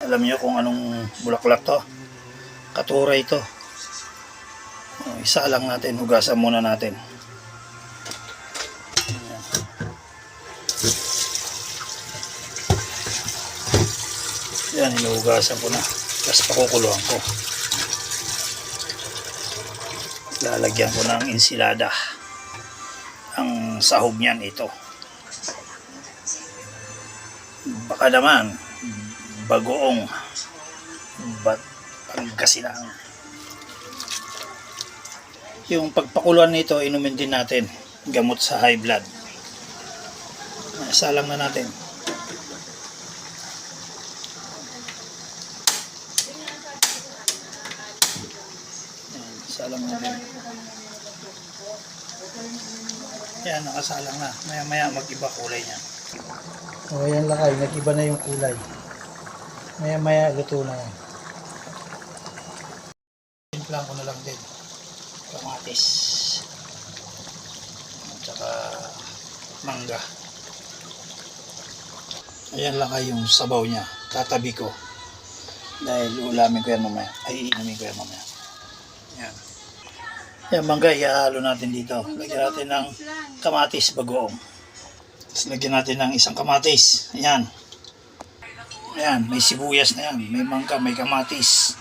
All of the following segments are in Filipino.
Alam niyo kung anong bulaklak to? Katuray ito. Isa lang natin, hugasan muna natin. Yan, hinuhugasan ko na. Tapos pakukuluan ko. Lalagyan ko ng ensilada. Ang sahog niyan ito. Baka naman bagoong Pangasinan. Yung pagpakuluan nito, inumin din natin gamot sa high blood. Salang na natin. Salang natin. Yan, nakasalang na. Maya maya mag-iba kulay niya. O yan lakay, nag-iba na yung kulay. Maya maya luto na yan. Timplang ko na lang din. Kamatis. At saka mangga. Ayan lakay yung sabaw niya. Tatabi ko. Dahil ulamin ko yan mamaya. Ay, iinamin ko yan mamaya. Yan. Yan mangga, ihalo natin dito. Lagyan natin ng kamatis bagoong. Tapos lagyan natin ng isang kamatis. Ayan. Ayan, may sibuyas na yan. May mangga, may kamatis.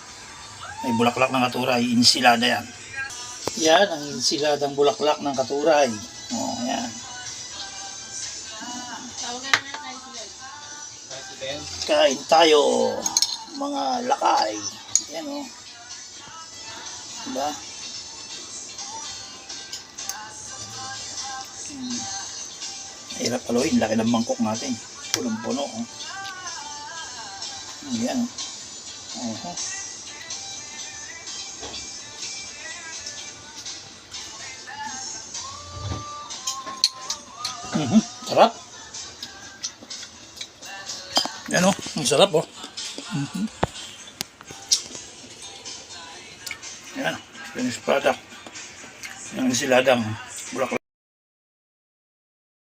May bulaklak ng katuray. Insilada yan. Yan, ang insiladang bulaklak ng katuray. O, ayan. Kain tayo, mga lakay. Ayan o. Diba? Hirap paluin, laki ng mangkok natin. Punong-puno. Oh. Ayan. Sarap. Yan o, ang sarap o. Yan, finished product. Yung ensiladang bulaklak.